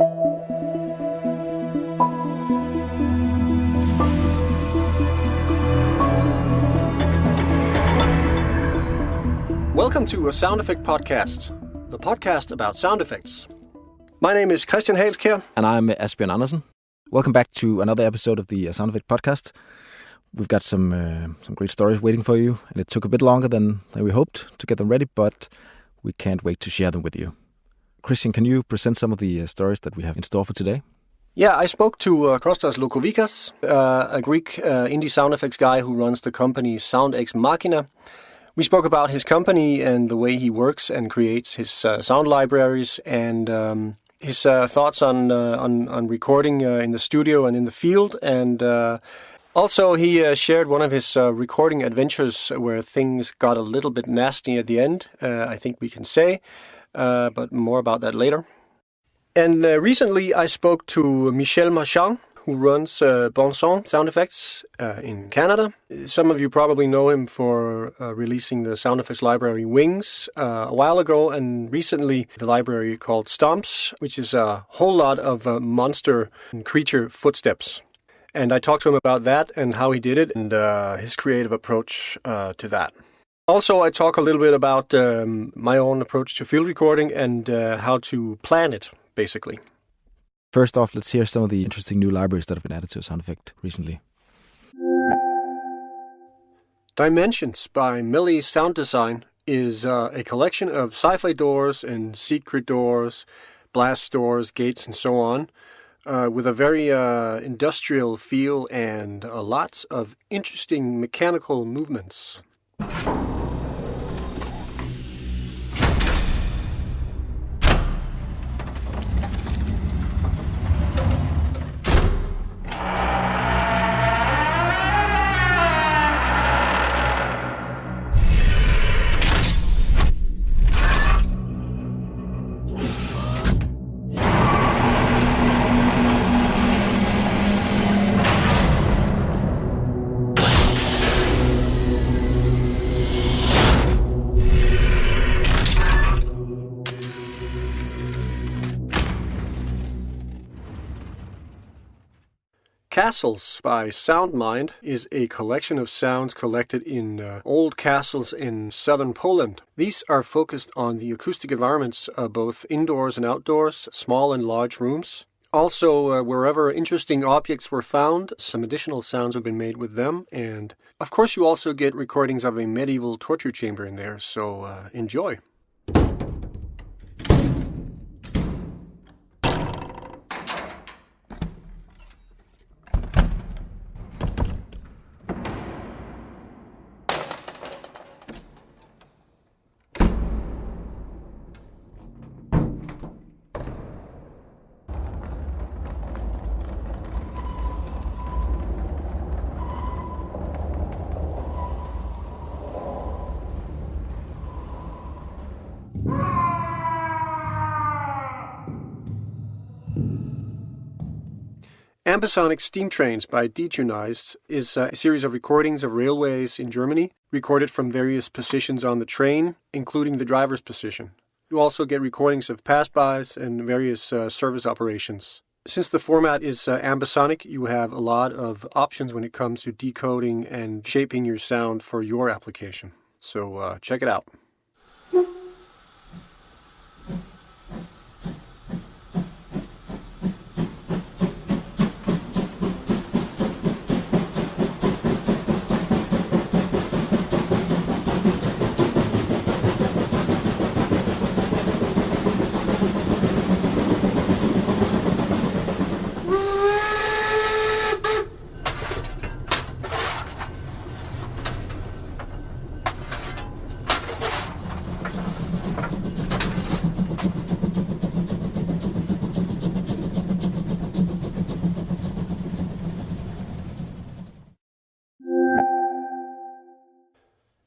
Welcome to a Sound Effect podcast, the podcast about sound effects. My name is Christian Hagelskjaer. And I'm Asbjoern Andersen. Welcome back to another episode of the Sound Effect podcast. We've got some great stories waiting for you, and it took a bit longer than we hoped to get them ready, but we can't wait to share them with you. Christian, can you present some of the stories that we have in store for today? Yeah, I spoke to Kostas Loukovikas, a Greek indie sound effects guy who runs the company Sound Ex Machina. We spoke about his company and the way he works and creates his sound libraries and his thoughts on recording in the studio and in the field. And also he shared one of his recording adventures where things got a little bit nasty at the end, I think we can say, but more about that later. And recently I spoke to Michel Marchant, who runs Bon Son Sound Effects in Canada. Some of you probably know him for releasing the sound effects library Wings a while ago, and recently the library called Stomps, which is a whole lot of monster and creature footsteps. And I talked to him about that and how he did it and his creative approach to that. Also, I talk a little bit about my own approach to field recording and how to plan it, basically. First off, let's hear some of the interesting new libraries that have been added to a sound effect recently. Dimensions by Melee Sound Design is a collection of sci-fi doors and secret doors, blast doors, gates, and so on, with a very industrial feel and lots of interesting mechanical movements. Castles by Soundmind is a collection of sounds collected in old castles in southern Poland. These are focused on the acoustic environments of both indoors and outdoors, small and large rooms. Also, wherever interesting objects were found, some additional sounds have been made with them. And of course, you also get recordings of a medieval torture chamber in there, so enjoy. Ambisonic Steam Trains by Detunized is a series of recordings of railways in Germany, recorded from various positions on the train, including the driver's position. You also get recordings of pass-bys and various service operations. Since the format is ambisonic, you have a lot of options when it comes to decoding and shaping your sound for your application. So check it out.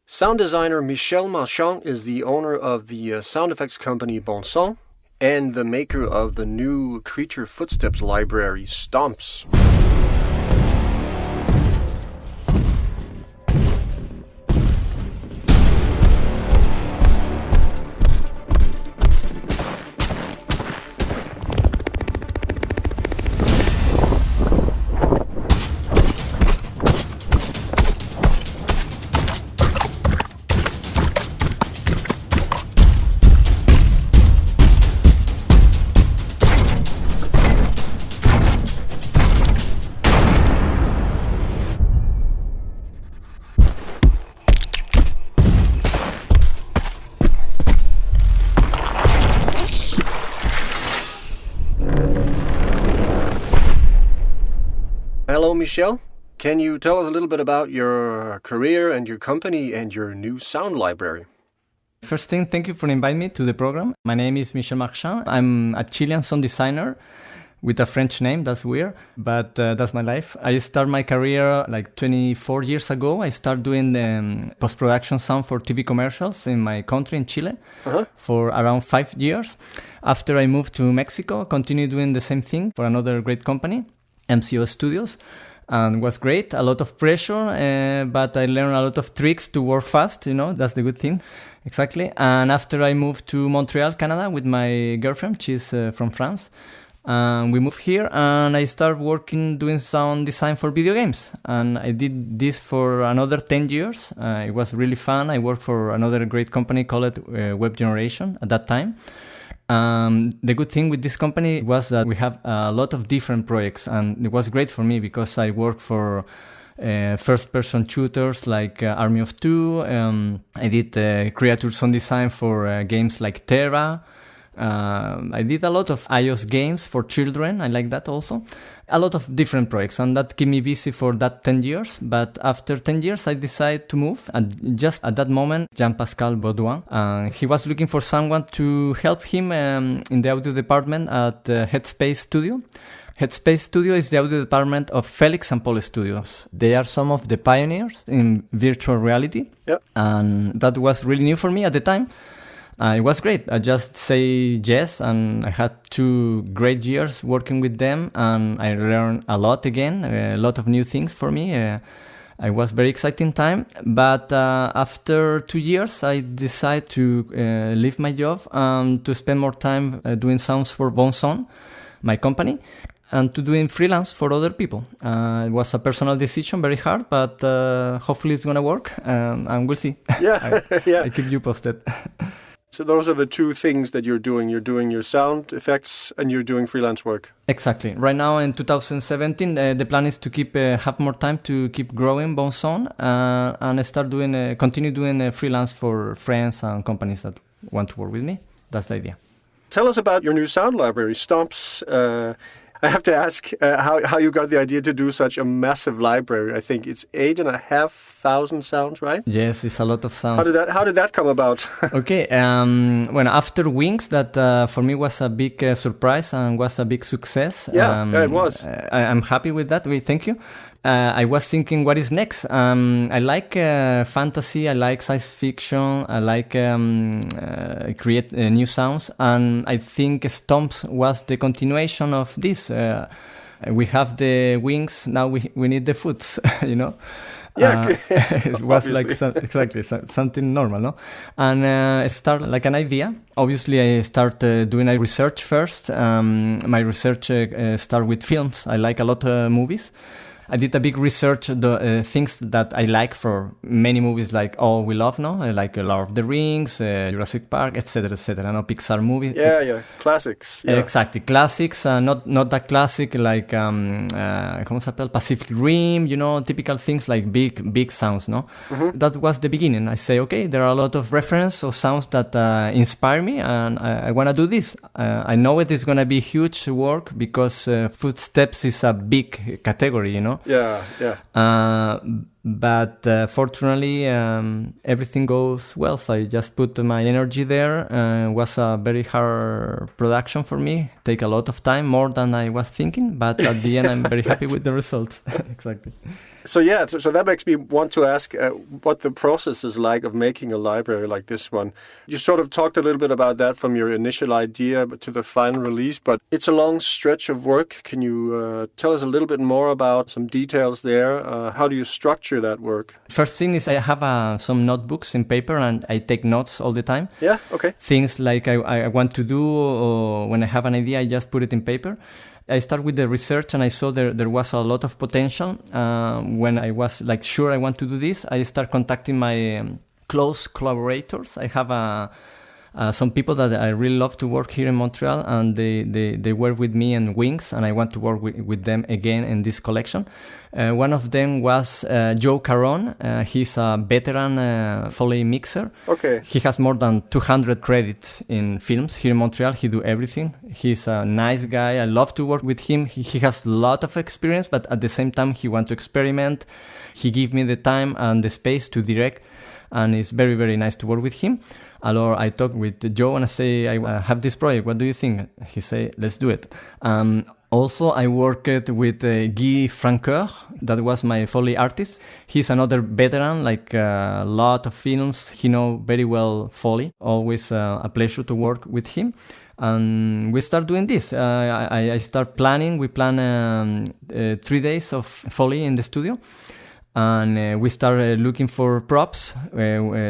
Sound designer Michel Marchant is the owner of the sound effects company Bon Son and the maker of the new Creature Footsteps library Stomps. Michel. Can you tell us a little bit about your career and your company and your new sound library? First thing, thank you for inviting me to the program. My name is Michel Marchant. I'm a Chilean sound designer with a French name. That's weird, but that's my life. I started my career like 24 years ago. I started doing post-production sound for TV commercials in my country, in Chile, for around 5 years. After I moved to Mexico, continued doing the same thing for another great company, MCO Studios. And it was great, a lot of pressure, but I learned a lot of tricks to work fast, that's the good thing. Exactly. And after I moved to Montreal, Canada with my girlfriend, she's from France. We moved here and I started doing sound design for video games. And I did this for another 10 years. It was really fun. I worked for another great company called Web Generation at that time. The good thing with this company was that we have a lot of different projects, and it was great for me because I work for first-person shooters like Army of Two. I did creature sound design for games like Terra. I did a lot of iOS games for children. I like that also. A lot of different projects, and that kept me busy for that 10 years. But after 10 years, I decided to move. And just at that moment, Jean-Pascal Baudouin, he was looking for someone to help him in the audio department at Headspace Studio. Headspace Studio is the audio department of Felix and Paul Studios. They are some of the pioneers in virtual reality. Yep. And that was really new for me at the time. It was great. I just say yes, and I had 2 great years working with them, and I learned a lot again, a lot of new things for me. It was very exciting time, but after 2 years, I decided to leave my job and to spend more time doing sounds for Bonson, my company, and to doing freelance for other people. It was a personal decision, very hard, but hopefully it's going to work, and we'll see. Yeah, I keep you posted. So those are the 2 things that you're doing. You're doing your sound effects and you're doing freelance work. Exactly. Right now in 2017, the plan is to have more time to keep growing Bonson and continue doing freelance for friends and companies that want to work with me. That's the idea. Tell us about your new sound library, Stomps. I have to ask how you got the idea to do such a massive library. I think it's 8,500 sounds, right? Yes, it's a lot of sounds. How did that come about? Okay, when after Wings, that for me was a big surprise and was a big success. Yeah, it was. I'm happy with that. Thank you. I was thinking, what is next? I like fantasy, I like science fiction, I like create new sounds, and I think Stomps was the continuation of this. We have the wings, now we need the foot, Yeah, it was like exactly something normal, no? And it started like an idea. Obviously, I started doing a research first. My research started with films. I like a lot of movies. I did a big research, the things that I like for many movies, like all we love, no? Like Lord of the Rings, Jurassic Park, etc., no? Pixar movies. Yeah, classics. Yeah. Exactly, classics, not that classic like ¿cómo se llama? Pacific Rim, typical things like big sounds, no? Mm-hmm. That was the beginning. I say, okay, there are a lot of reference or sounds that inspire me, and I want to do this. I know it is going to be huge work because Footsteps is a big category, Yeah. But fortunately, everything goes well. So I just put my energy there. It was a very hard production for me. Take a lot of time, more than I was thinking. But at the end, I'm very happy with the results. Exactly. So that makes me want to ask what the process is like of making a library like this one. You sort of talked a little bit about that from your initial idea to the final release, but it's a long stretch of work. Can you tell us a little bit more about some details there? How do you structure that work? First thing is I have some notebooks in paper and I take notes all the time. Yeah, okay. Things like I want to do, or when I have an idea, I just put it in paper. I start with the research and I saw there was a lot of potential. When I was like sure I want to do this, I start contacting my close collaborators. I have a some people that I really love to work here in Montreal, and they work with me and Wings, and I want to work with them again in this collection. One of them was Joe Caron. He's a veteran Foley mixer. Okay. He has more than 200 credits in films here in Montreal. He do everything. He's a nice guy. I love to work with him. He has a lot of experience, but at the same time, he wants to experiment. He gives me the time and the space to direct, and it's very, very nice to work with him. Alors, I talk with Joe and I say, I have this project. What do you think? He say, let's do it. Also, I worked with Guy Francoeur. That was my Foley artist. He's another veteran, like a lot of films. He knows very well Foley. Always a pleasure to work with him. And we start doing this. I start planning. We plan 3 days of Foley in the studio. And we start looking for props,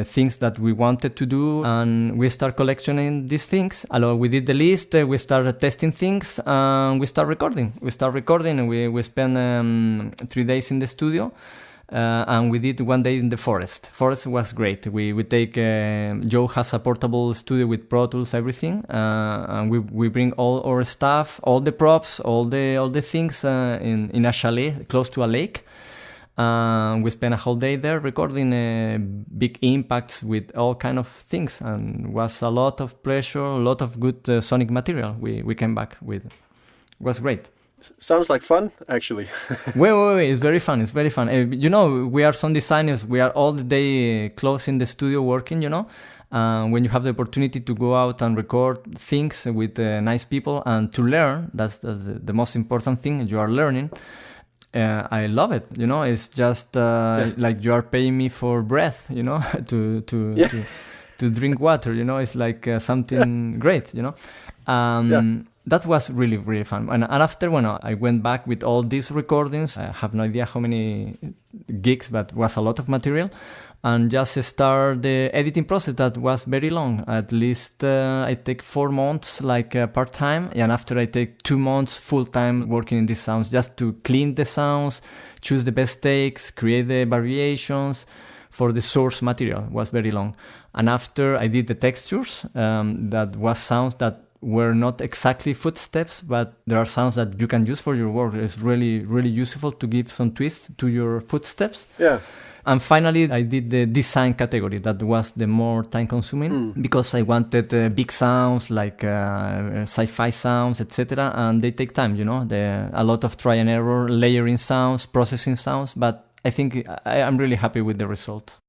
things that we wanted to do, and we start collecting these things. Alors, we did the list, we started testing things, and we start recording. And we spent 3 days in the studio, and we did 1 day in the forest. Forest was great. We take, Joe has a portable studio with Pro Tools, everything, and we bring all our stuff, all the props, all the things in a chalet close to a lake. We spent a whole day there recording big impacts with all kind of things, and was a lot of pleasure, a lot of good sonic material we came back with. It was great. Sounds like fun, actually. Wait, it's very fun. We are sound designers. We are all the day close in the studio working, when you have the opportunity to go out and record things with nice people and to learn, that's the most important thing. You are learning. I love it. It's just like you are paying me for breath, to drink water. It's like something great. That was really, really fun. And after when I went back with all these recordings, I have no idea how many gigs, but it was a lot of material. And just start the editing process that was very long. At least I take 4 months part-time, and after I take 2 months full-time working in these sounds, just to clean the sounds, choose the best takes, create the variations for the source material. It was very long. And after I did the textures, that was sounds that were not exactly footsteps, but there are sounds that you can use for your work. It's really, really useful to give some twist to your footsteps. Yeah. And finally, I did the design category. That was the more time-consuming because I wanted big sounds like sci-fi sounds, etc. And they take time, a lot of try and error, layering sounds, processing sounds. But I think I'm really happy with the result.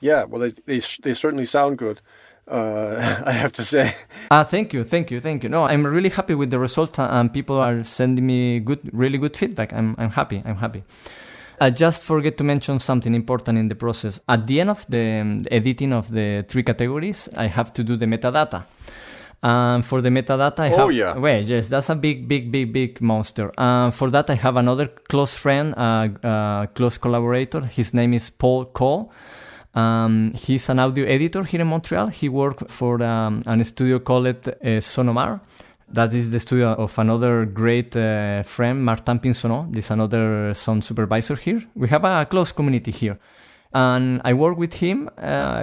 Yeah, well, they certainly sound good. I have to say. Thank you. No, I'm really happy with the result, and people are sending me really good feedback. I'm happy. I just forget to mention something important in the process. At the end of the editing of the 3 categories, I have to do the metadata. For the metadata, Wait, yes, that's a big monster. For that, I have another close friend, close collaborator. His name is Paul Cole. He's an audio editor here in Montreal. He worked for a studio called Sonomar. That is the studio of another great friend, Martin Pinsonneau. This is another sound supervisor here. We have a close community here. And I work with him.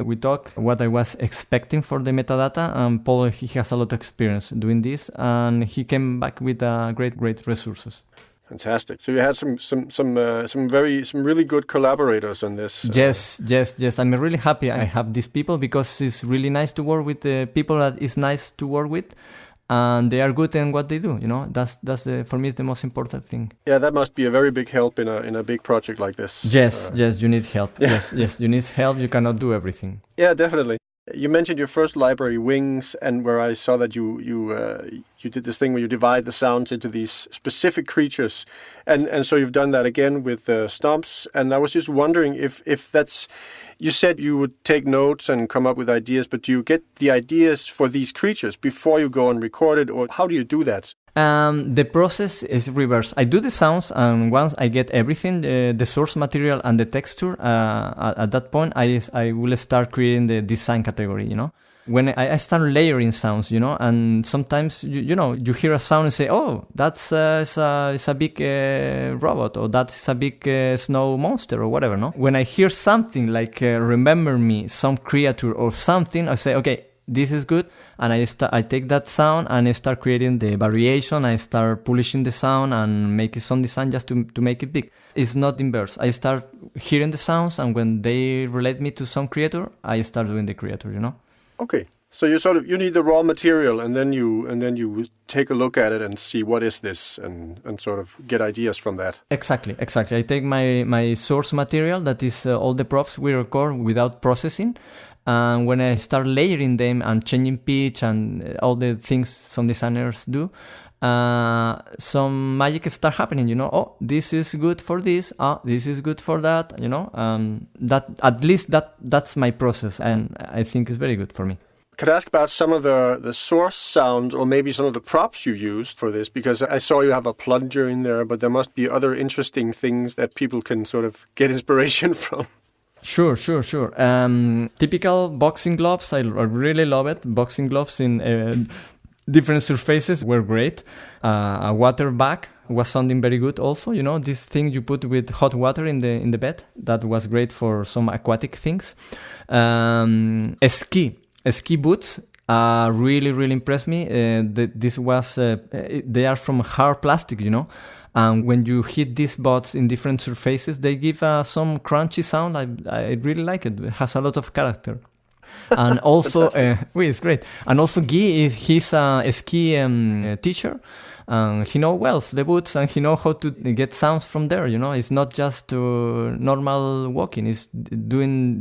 We talk what I was expecting for the metadata. And Paul, he has a lot of experience doing this. And he came back with great resources. Fantastic. So you had some really good collaborators on this. Yes. I'm really happy I have these people because it's really nice to work with the people that is nice to work with. And they are good in what they do, That's for me, it's the most important thing. Yeah, that must be a very big help in a big project like this. Yes, you need help. Yeah. Yes, you need help. You cannot do everything. Yeah, definitely. You mentioned your first library, Wings, and where I saw that you did this thing where you divide the sounds into these specific creatures, and so you've done that again with Stomps. And I was just wondering if that's. You said you would take notes and come up with ideas, but do you get the ideas for these creatures before you go and record it, or how do you do that? The process is reverse. I do the sounds, and once I get everything, the source material and the texture, at that point, I will start creating the design category, When I start layering sounds, and sometimes, you hear a sound and say, oh, that's it's a big robot, or that's a big snow monster, or whatever, no? When I hear something like Remember Me, some creature or something, I say, okay, this is good, and I take that sound and I start creating the variation. I start polishing the sound and make some design just to make it big. It's not inverse. I start hearing the sounds, and when they relate me to some creator, I start doing the creator. Okay. So you need the raw material, and then you take a look at it and see what is this, and sort of get ideas from that. Exactly. I take my source material, that is all the props we record without processing, and when I start layering them and changing pitch and all the things some designers do, some magic start happening. Oh, this is good for this. This is good for that. That at least that's my process, and I think it's very good for me. Could I ask about some of the source sounds, or maybe some of the props you used for this? Because I saw you have a plunger in there, but there must be other interesting things that people can sort of get inspiration from. Sure. Typical boxing gloves, I really love it. Boxing gloves in different surfaces were great. A water bag was sounding very good also. This thing you put with hot water in the bed, that was great for some aquatic things. Ski boots really impressed me. They are from hard plastic, and when you hit these boots in different surfaces, they give some crunchy sound. I really like it. It has a lot of character. And also, it's great. And also Guy, he's a ski teacher. He knows well the boots, and he knows how to get sounds from there. It's not just normal walking. It's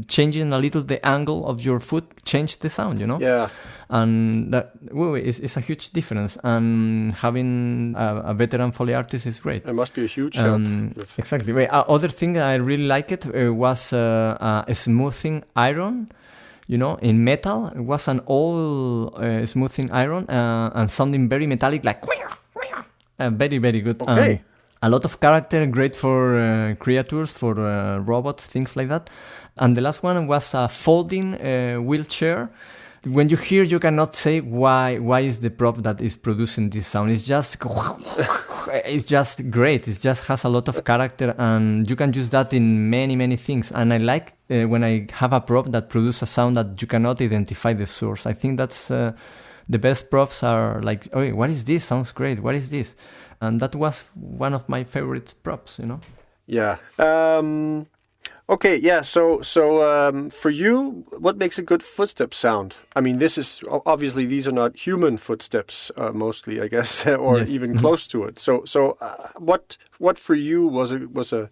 changing a little the angle of your foot, change the sound. Yeah. And that is a huge difference. And having a veteran Foley artist is great. It must be a huge help. Exactly. Other thing I really liked was a smoothing iron. In metal, it was an old smoothing iron and sounding very metallic, like very, very good. Okay. A lot of character, great for creatures, for robots, things like that. And the last one was a folding wheelchair. When you hear, you cannot say why is the prop that is producing this sound. It's just great. It just has a lot of character, and you can use that in many things. And I like when I have a prop that produces a sound that you cannot identify the source. I think that's the best props are like, oh, what is this? Sounds great. What is this? And that was one of my favorite props. Yeah. Okay, yeah, so for you, what makes a good footstep sound? I mean, this is, obviously, these are not human footsteps, mostly, I guess, or yes. even close to it. So what for you was a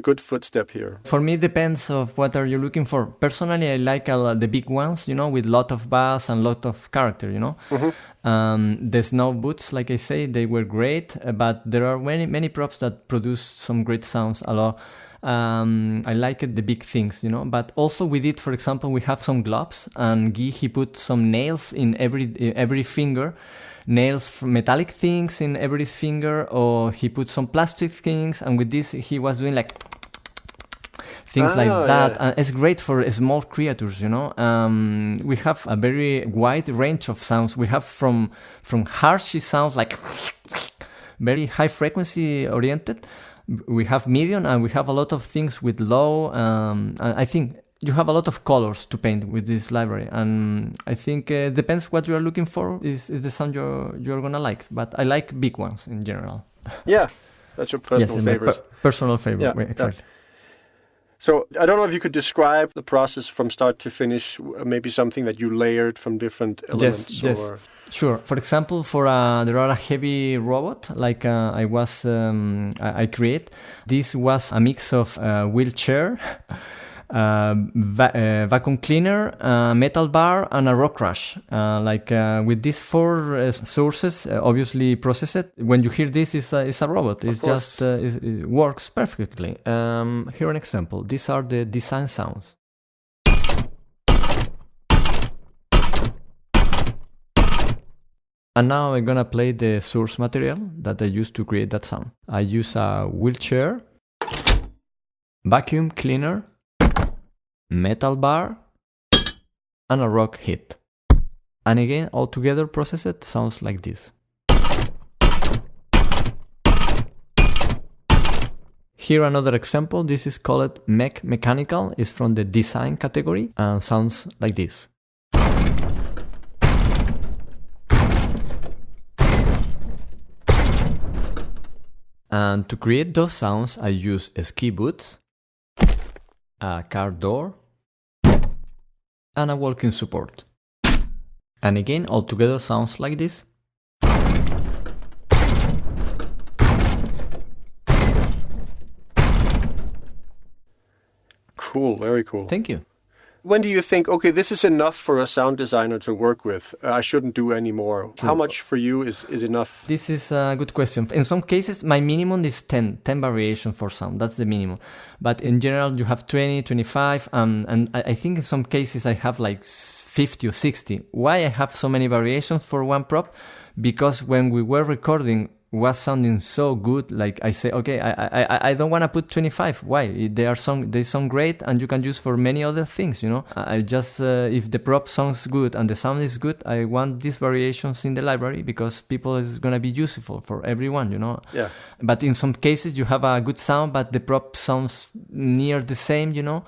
good footstep here? For me, it depends of what are you looking for. Personally, I like the big ones, with lot of bass and lot of character, Mm-hmm. The snow boots, like I say, they were great, but there are many props that produce some great sounds a lot. I like the big things, but also we did, for example, we have some gloves, and Guy, he put some nails in every finger, nails from metallic things in every finger, or he put some plastic things, and with this he was doing like things like that. Yeah. And it's great for small creatures, we have a very wide range of sounds. We have from harshy sounds like very high frequency oriented. We have medium, and we have a lot of things with low. And I think you have a lot of colors to paint with this library, and I think depends what you are looking for is the sound you're gonna like. But I like big ones in general. Yeah, that's your personal favorite. Personal favorite, Yeah, exactly. Yeah. So I don't know if you could describe the process from start to finish, maybe something that you layered from different elements. Yes. Or... Sure. For example, there are a heavy robot like I create. This was a mix of wheelchair, vacuum cleaner, metal bar, and a rock crush. With these four sources, obviously processed. When you hear this, it's a robot. It's just it works perfectly. Here an example. These are the design sounds. And now I'm gonna play the source material that I used to create that sound. I use a wheelchair, vacuum cleaner, metal bar, and a rock hit. And again, all together processed sounds like this. Here another example. This is called mechanical. It's from the design category and sounds like this. And to create those sounds, I use ski boots, a car door, and a walking support. And again, all together sounds like this. Cool, very cool. Thank you. When do you think, okay, this is enough for a sound designer to work with? I shouldn't do any more. How much for you is enough? This is a good question. In some cases, my minimum is 10 variations for sound. That's the minimum. But in general, you have 20, 25. And I think in some cases, I have like 50 or 60. Why I have so many variations for one prop? Because when we were recording, was sounding so good, like I say, okay, I don't want to put 25. Why? They sound great, and you can use for many other things, you know. I just if the prop sounds good and the sound is good, I want these variations in the library because people is gonna be useful for everyone, you know. Yeah. But in some cases, you have a good sound, but the prop sounds near the same, you know.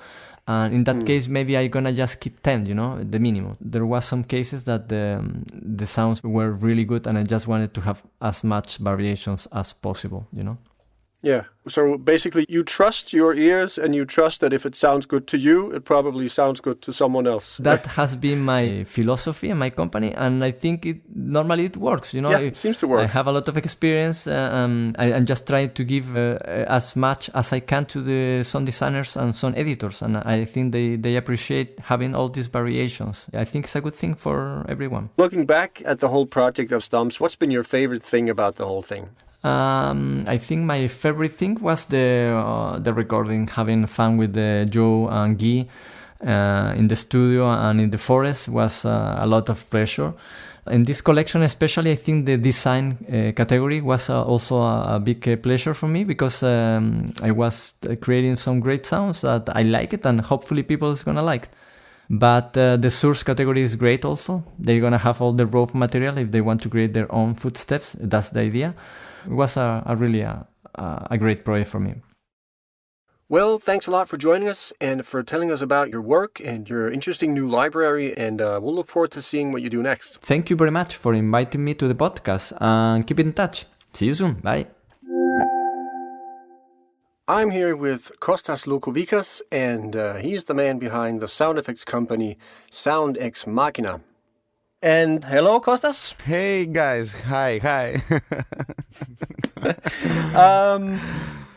And in that case, maybe I'm gonna just keep 10, you know, the minimum. There was some cases that the sounds were really good, and I just wanted to have as much variations as possible, you know. Yeah. So basically, you trust your ears, and you trust that if it sounds good to you, it probably sounds good to someone else. That has been my philosophy in my company, and I think normally it works. You know, yeah, it seems to work. I have a lot of experience. I'm just trying to give as much as I can to the sound designers and sound editors, and I think they appreciate having all these variations. I think it's a good thing for everyone. Looking back at the whole project of Stomps, what's been your favorite thing about the whole thing? I think my favorite thing was the recording, having fun with Joe and Guy in the studio and in the forest was a lot of pleasure. In this collection especially, I think the design category was also a big pleasure for me because I was creating some great sounds that I like it and hopefully people is gonna like it. But the source category is great also. They're gonna have all the raw material if they want to create their own footsteps. That's the idea. It was really a great project for me. Well, thanks a lot for joining us and for telling us about your work and your interesting new library, and we'll look forward to seeing what you do next. Thank you very much for inviting me to the podcast, and keep in touch. See you soon. Bye. I'm here with Kostas Loukovikas, and he's the man behind the sound effects company Sound Ex Machina. And hello, Kostas. Hey guys, hi.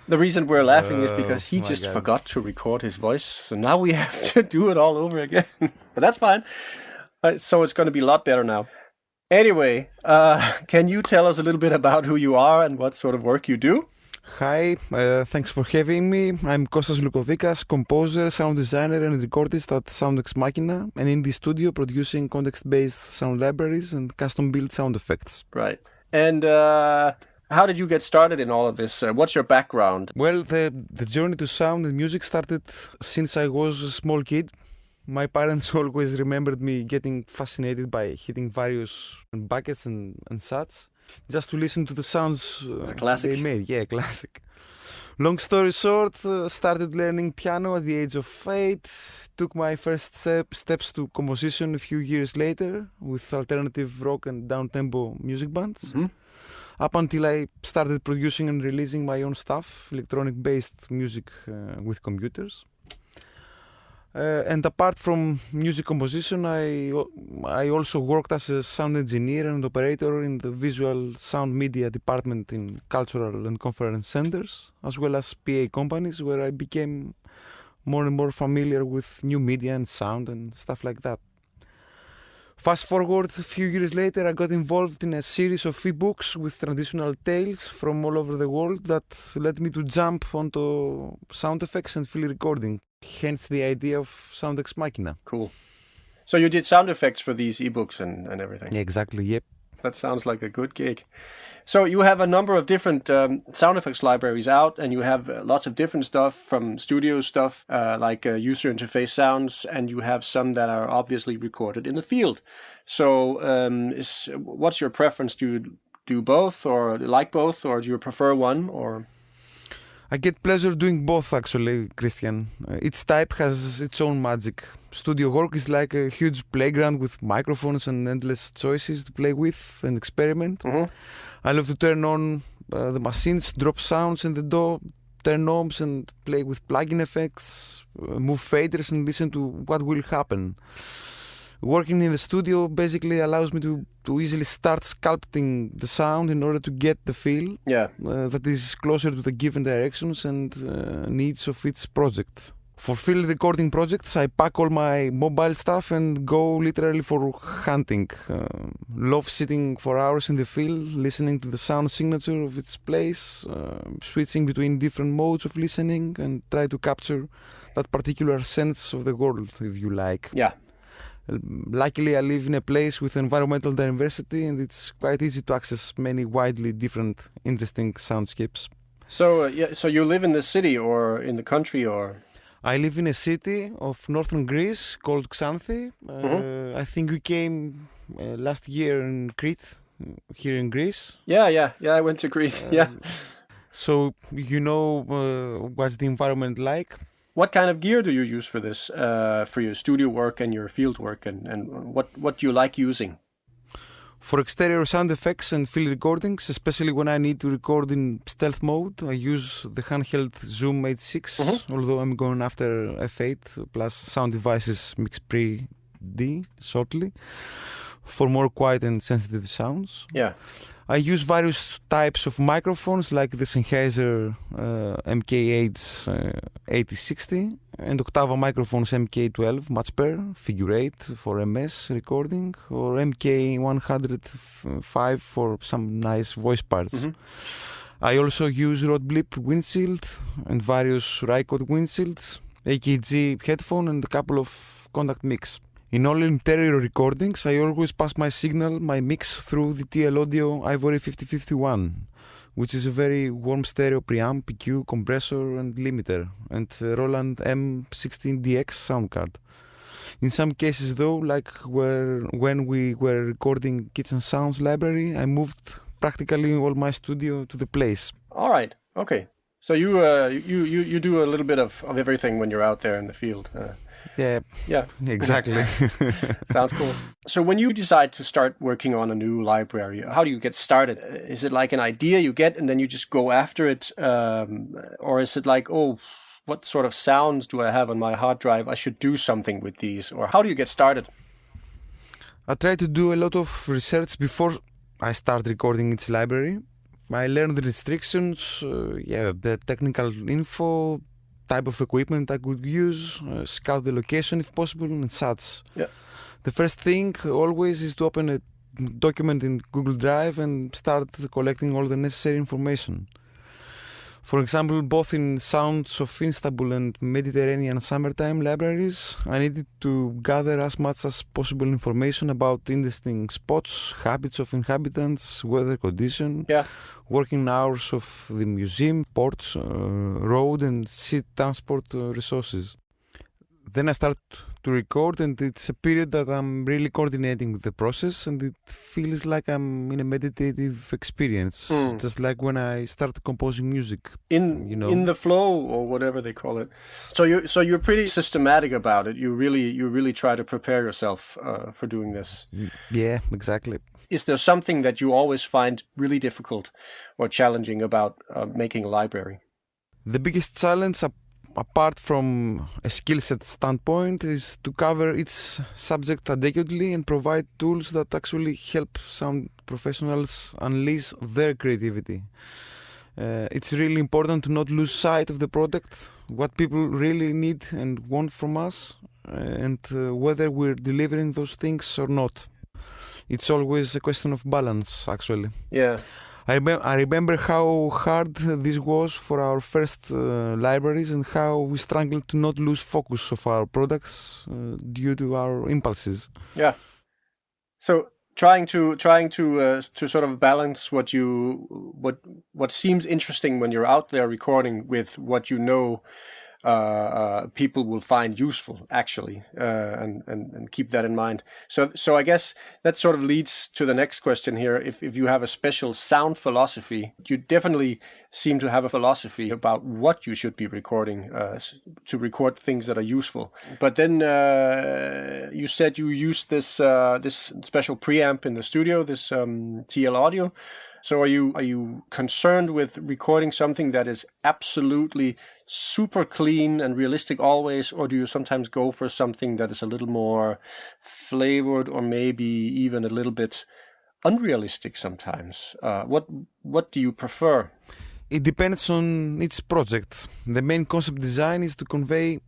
The reason we're laughing is because he just forgot to record his voice, so now we have to do it all over again. But that's fine. So it's going to be a lot better now. Anyway, can you tell us a little bit about who you are and what sort of work you do? Hi, thanks for having me. I'm Kostas Loukovikas, composer, sound designer and recordist at Sound Ex Machina, an indie studio producing context-based sound libraries and custom-built sound effects. Right. And how did you get started in all of this? What's your background? Well, the journey to sound and music started since I was a small kid. My parents always remembered me getting fascinated by hitting various buckets and such, just to listen to the sounds classic. They made. Yeah, classic. Long story short, started learning piano at the age of 8. Took my first steps to composition a few years later with alternative rock and down-tempo music bands. Mm-hmm. Up until I started producing and releasing my own stuff, electronic-based music with computers. And apart from music composition, I also worked as a sound engineer and operator in the visual sound media department in cultural and conference centers, as well as PA companies, where I became more and more familiar with new media and sound and stuff like that. Fast forward a few years later, I got involved in a series of ebooks with traditional tales from all over the world that led me to jump onto sound effects and field recording. Hence the idea of Sound Ex Machina. Cool. So you did sound effects for these ebooks and everything? Exactly, yep. That sounds like a good gig. So you have a number of different sound effects libraries out, and you have lots of different stuff, from studio stuff like user interface sounds, and you have some that are obviously recorded in the field. So what's your preference? Do you do both, or like both, or do you prefer one, or...? I get pleasure doing both, actually, Christian. Each type has its own magic. Studio work is like a huge playground with microphones and endless choices to play with and experiment. Mm-hmm. I love to turn on the machines, drop sounds in the DAW, turn knobs and play with plugin effects, move faders and listen to what will happen. Working in the studio basically allows me to easily start sculpting the sound in order to get the feel that is closer to the given directions and needs of each project. For field recording projects, I pack all my mobile stuff and go literally for hunting. Love sitting for hours in the field, listening to the sound signature of its place, switching between different modes of listening and try to capture that particular sense of the world, if you like. Yeah. Luckily, I live in a place with environmental diversity and it's quite easy to access many widely different, interesting soundscapes. So, so you live in the city or in the country or...? I live in a city of northern Greece called Xanthi. I think we came last year in Crete, here in Greece. Yeah, I went to Greece, So, you know what's the environment like? What kind of gear do you use for this, for your studio work and your field work, and what do you like using? For exterior sound effects and field recordings, especially when I need to record in stealth mode, I use the handheld Zoom H6, although I'm going after F8 plus Sound Devices Mix Pre-D shortly for more quiet and sensitive sounds. Yeah. I use various types of microphones like the Sennheiser MKH 8060 and Octava microphones MK12 Match Pair, Figure 8 for MS recording, or MK105 for some nice voice parts. I also use Rode Blip windshield and various Rycote windshields, AKG headphone and a couple of contact mics. In all interior recordings, I always pass my signal, my mix through the TL Audio Ivory 5051, which is a very warm stereo preamp, EQ, compressor and limiter, and Roland M16DX sound card. In some cases though, like when we were recording Kitchen Sounds library, I moved practically all my studio to the place. All right, okay. So you do a little bit of everything when you're out there in the field. Yeah, exactly. Sounds cool. So when you decide to start working on a new library, how do you get started? Is it like an idea you get and then you just go after it? Or is it like, oh, what sort of sounds do I have on my hard drive? I should do something with these. Or how do you get started? I try to do a lot of research before I start recording its library. I learn the restrictions, the technical info, type of equipment I could use, scout the location if possible, and such. Yeah. The first thing always is to open a document in Google Drive and start collecting all the necessary information. For example, both in Sounds of Istanbul and Mediterranean Summertime libraries, I needed to gather as much as possible information about interesting spots, habits of inhabitants, weather condition, working hours of the museum, ports, road and sea transport resources. Then I start to record, and it's a period that I'm really coordinating with the process, and it feels like I'm in a meditative experience, just like when I start composing music. In the flow, or whatever they call it. So you're pretty systematic about it. You really try to prepare yourself for doing this. Yeah, exactly. Is there something that you always find really difficult or challenging about making a library? The biggest challenge, apart from a skill set standpoint, is to cover each subject adequately and provide tools that actually help sound professionals unleash their creativity. It's really important to not lose sight of the product, what people really need and want from us, and whether we're delivering those things or not. It's always a question of balance, actually. Yeah. I remember how hard this was for our first libraries and how we struggled to not lose focus of our products due to our impulses. Yeah. So trying to sort of balance what seems interesting when you're out there recording with what you know people will find useful, actually, and keep that in mind. So I guess that sort of leads to the next question here. If you have a special sound philosophy, you definitely seem to have a philosophy about what you should be recording to record things that are useful. But then you said you used this special preamp in the studio, this TL Audio. So are you concerned with recording something that is absolutely super clean and realistic always, or do you sometimes go for something that is a little more flavored or maybe even a little bit unrealistic sometimes? What do you prefer? It depends on each project. The main concept design is to convey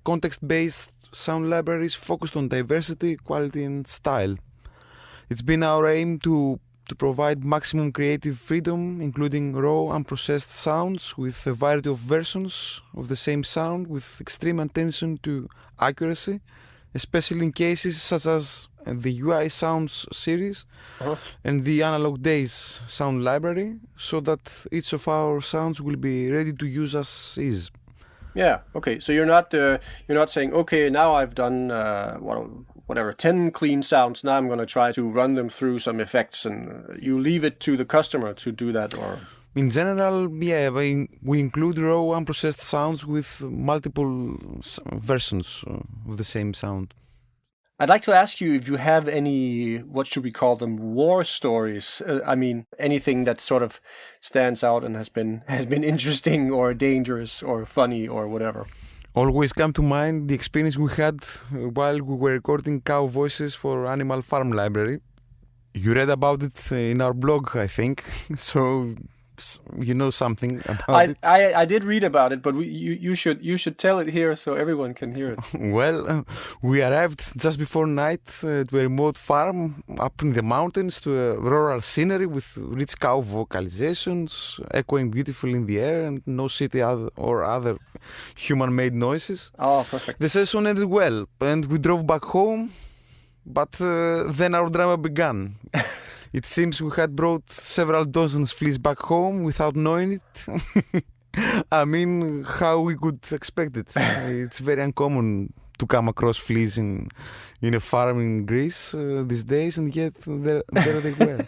context-based sound libraries focused on diversity, quality, and style. It's been our aim to provide maximum creative freedom, including raw, unprocessed sounds with a variety of versions of the same sound with extreme attention to accuracy, especially in cases such as the UI Sounds series and the Analog Days sound library, so that each of our sounds will be ready to use as is. Yeah. Okay. So you're not saying, okay, now I've done whatever 10 clean sounds. Now I'm going to try to run them through some effects, and you leave it to the customer to do that, or. In general, yeah, we include raw unprocessed sounds with multiple versions of the same sound. I'd like to ask you if you have any, what should we call them, war stories? Anything that sort of stands out and has been interesting or dangerous or funny or whatever. Always come to mind the experience we had while we were recording cow voices for Animal Farm Library. You read about it in our blog, I think, so you know something about it. I did read about it, but you should tell it here so everyone can hear it. Well, we arrived just before night to a remote farm up in the mountains to a rural scenery with rich cow vocalizations echoing beautifully in the air and no city or other human-made noises. Oh, perfect. The session ended well and we drove back home, but then our drama began. It seems we had brought several dozens fleas back home without knowing it. I mean, how we could expect it. It's very uncommon to come across fleas in a farm in Greece these days, and yet there they were.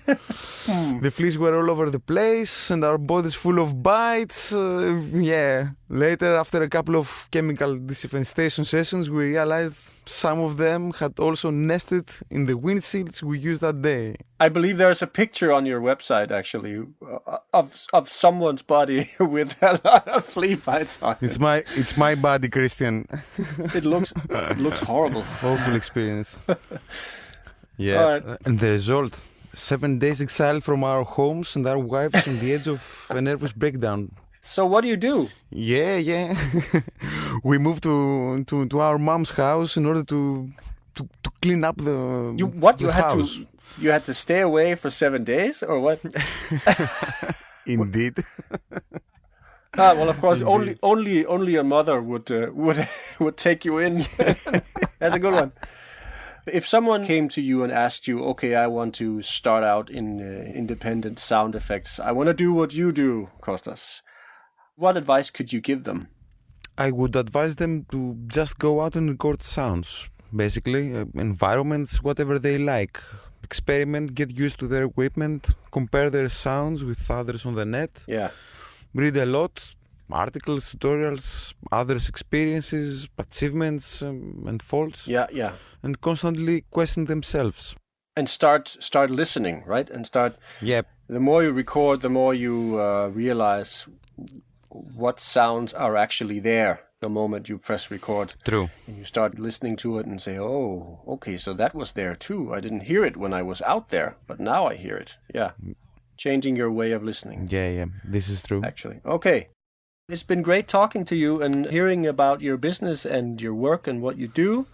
The fleas were all over the place, and our bodies full of bites. Later, after a couple of chemical disinfestation sessions, we realized some of them had also nested in the windshields we used that day. I believe there's a picture on your website, actually, of someone's body with a lot of flea bites on it. It's my body, Christian. It looks horrible. Awful experience. Yeah, All right. And the result: 7 days exile from our homes and our wives on the edge of a nervous breakdown. So what do you do? Yeah. We moved to our mom's house in order to clean up the house. You had to stay away for 7 days, or what? Indeed. Well, of course, only a mother would take you in. That's a good one. If someone came to you and asked you, okay, I want to start out in independent sound effects, I want to do what you do, Kostas, what advice could you give them? I would advise them to just go out and record sounds, basically, environments, whatever they like. Experiment, get used to their equipment, compare their sounds with others on the net. Yeah. Read a lot, articles, tutorials, others' experiences, achievements, and faults. Yeah. And constantly question themselves. And start listening, right? And start. Yep. The more you record, the more you realize what sounds are actually there the moment you press record. True. And you start listening to it and say, oh, okay, so that was there too. I didn't hear it when I was out there, but now I hear it. Yeah. Changing your way of listening. Yeah. This is true. Actually. Okay. It's been great talking to you and hearing about your business and your work and what you do.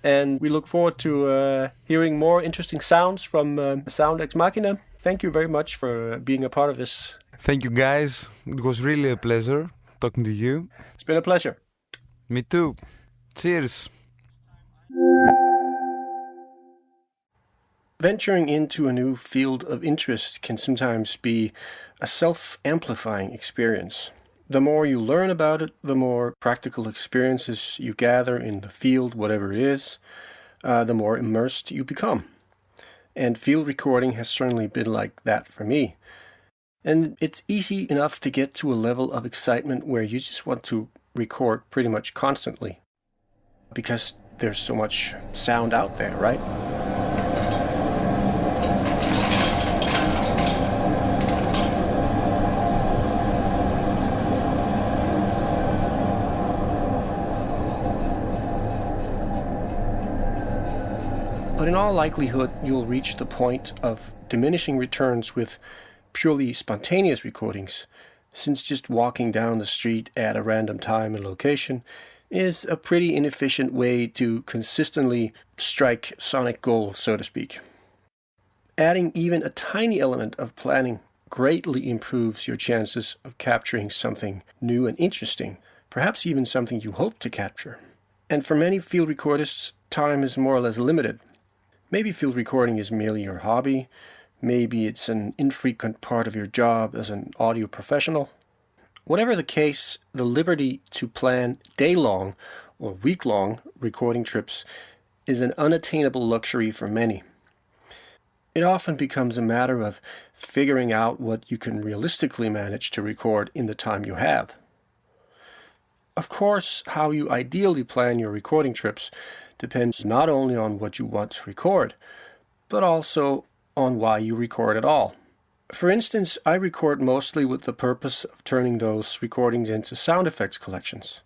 And we look forward to hearing more interesting sounds from Sound Ex Machina. Thank you very much for being a part of this. Thank you, guys. It was really a pleasure talking to you. It's been a pleasure. Me too. Cheers. Venturing into a new field of interest can sometimes be a self-amplifying experience. The more you learn about it, the more practical experiences you gather in the field, whatever it is, the more immersed you become. And field recording has certainly been like that for me. And it's easy enough to get to a level of excitement where you just want to record pretty much constantly. Because there's so much sound out there, right? But in all likelihood, you'll reach the point of diminishing returns with purely spontaneous recordings, since just walking down the street at a random time and location is a pretty inefficient way to consistently strike sonic gold, so to speak. Adding even a tiny element of planning greatly improves your chances of capturing something new and interesting, perhaps even something you hope to capture. And for many field recordists, time is more or less limited. Maybe field recording is merely your hobby, maybe it's an infrequent part of your job as an audio professional. Whatever the case, the liberty to plan day-long or week-long recording trips is an unattainable luxury for many. It often becomes a matter of figuring out what you can realistically manage to record in the time you have. Of course, how you ideally plan your recording trips depends not only on what you want to record, but also on why you record at all. For instance, I record mostly with the purpose of turning those recordings into sound effects collections.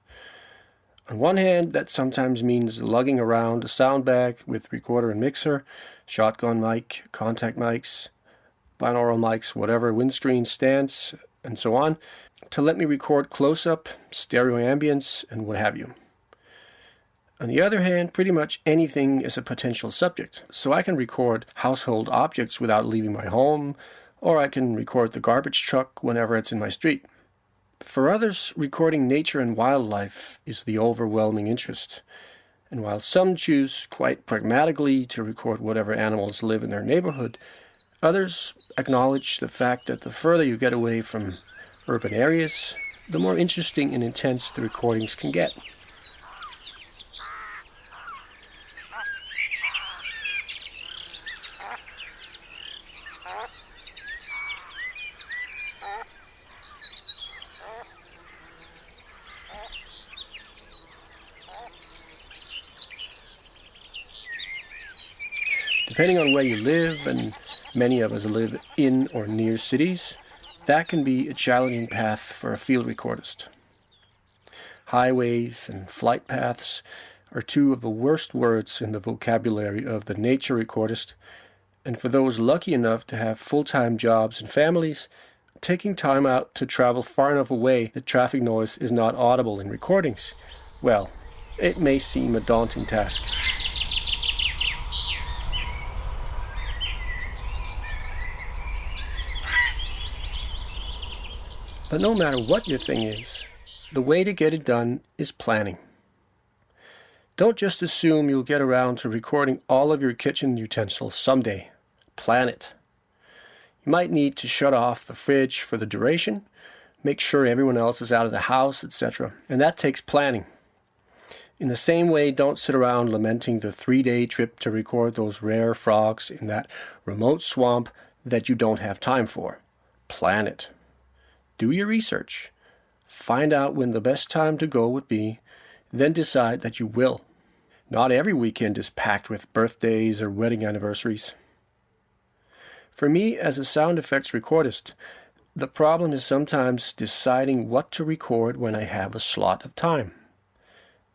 On one hand, that sometimes means lugging around a sound bag with recorder and mixer, shotgun mic, contact mics, binaural mics, whatever, windscreen stands, and so on, to let me record close-up, stereo ambience, and what have you. On the other hand, pretty much anything is a potential subject, so I can record household objects without leaving my home, or I can record the garbage truck whenever it's in my street. For others, recording nature and wildlife is the overwhelming interest. And while some choose quite pragmatically to record whatever animals live in their neighborhood, others acknowledge the fact that the further you get away from urban areas, the more interesting and intense the recordings can get. Depending on where you live, and many of us live in or near cities, that can be a challenging path for a field recordist. Highways and flight paths are two of the worst words in the vocabulary of the nature recordist, and for those lucky enough to have full-time jobs and families, taking time out to travel far enough away that traffic noise is not audible in recordings, well, it may seem a daunting task. But no matter what your thing is, the way to get it done is planning. Don't just assume you'll get around to recording all of your kitchen utensils someday. Plan it. You might need to shut off the fridge for the duration, make sure everyone else is out of the house, etc. And that takes planning. In the same way, don't sit around lamenting the 3-day trip to record those rare frogs in that remote swamp that you don't have time for. Plan it. Do your research. Find out when the best time to go would be, then decide that you will. Not every weekend is packed with birthdays or wedding anniversaries. For me, as a sound effects recordist, the problem is sometimes deciding what to record when I have a slot of time.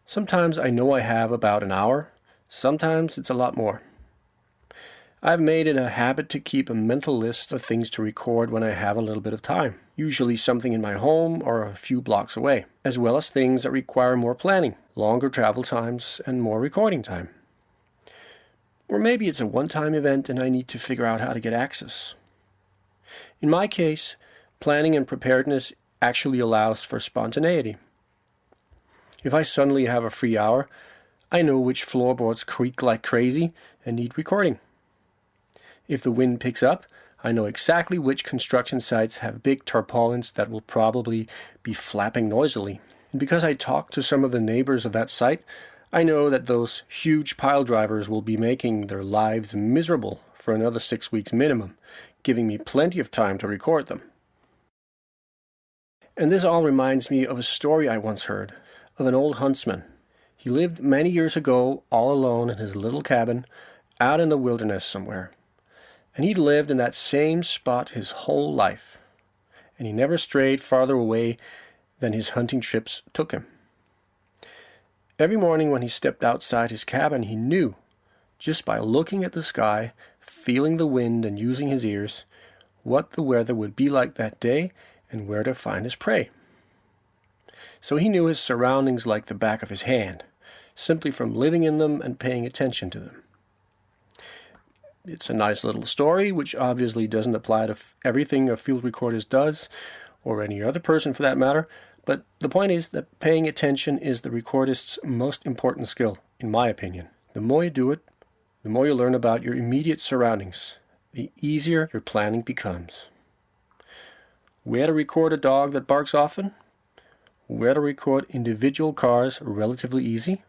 Sometimes I know I have about an hour, sometimes it's a lot more. I've made it a habit to keep a mental list of things to record when I have a little bit of time, usually something in my home or a few blocks away, as well as things that require more planning, longer travel times, and more recording time. Or maybe it's a one-time event and I need to figure out how to get access. In my case, planning and preparedness actually allows for spontaneity. If I suddenly have a free hour, I know which floorboards creak like crazy and need recording. If the wind picks up, I know exactly which construction sites have big tarpaulins that will probably be flapping noisily. And because I talked to some of the neighbors of that site, I know that those huge pile drivers will be making their lives miserable for another 6 weeks minimum, giving me plenty of time to record them. And this all reminds me of a story I once heard of an old huntsman. He lived many years ago all alone in his little cabin out in the wilderness somewhere. And he'd lived in that same spot his whole life, and he never strayed farther away than his hunting trips took him. Every morning when he stepped outside his cabin, he knew, just by looking at the sky, feeling the wind and using his ears, what the weather would be like that day and where to find his prey. So he knew his surroundings like the back of his hand, simply from living in them and paying attention to them. It's a nice little story, which obviously doesn't apply to everything a field recordist does, or any other person for that matter, but the point is that paying attention is the recordist's most important skill, in my opinion. The more you do it, the more you learn about your immediate surroundings, the easier your planning becomes. Where to record a dog that barks often? Where to record individual cars relatively easy?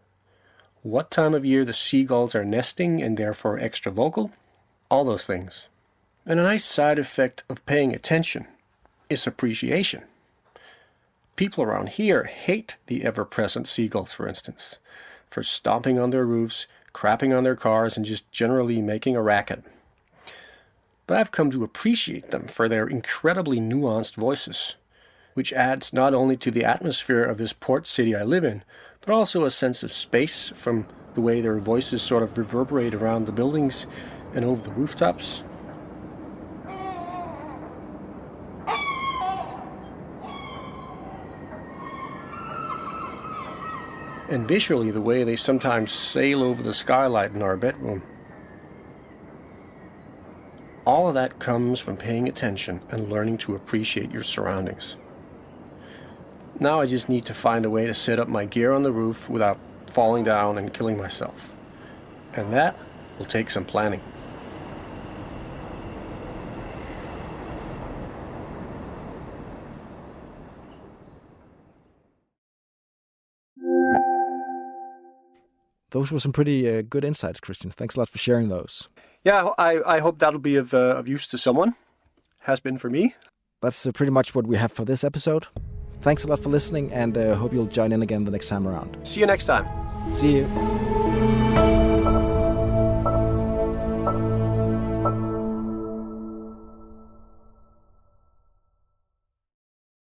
What time of year the seagulls are nesting and therefore extra vocal? All those things. And a nice side effect of paying attention is appreciation. People around here hate the ever-present seagulls, for instance, for stomping on their roofs, crapping on their cars, and just generally making a racket. But I've come to appreciate them for their incredibly nuanced voices, which adds not only to the atmosphere of this port city I live in, but also a sense of space from the way their voices sort of reverberate around the buildings and over the rooftops. And visually, the way they sometimes sail over the skylight in our bedroom. All of that comes from paying attention and learning to appreciate your surroundings. Now I just need to find a way to set up my gear on the roof without falling down and killing myself. And that will take some planning. Those were some pretty good insights, Christian. Thanks a lot for sharing those. Yeah, I hope that'll be of use to someone. Has been for me. That's pretty much what we have for this episode. Thanks a lot for listening, and hope you'll join in again the next time around. See you next time. See you.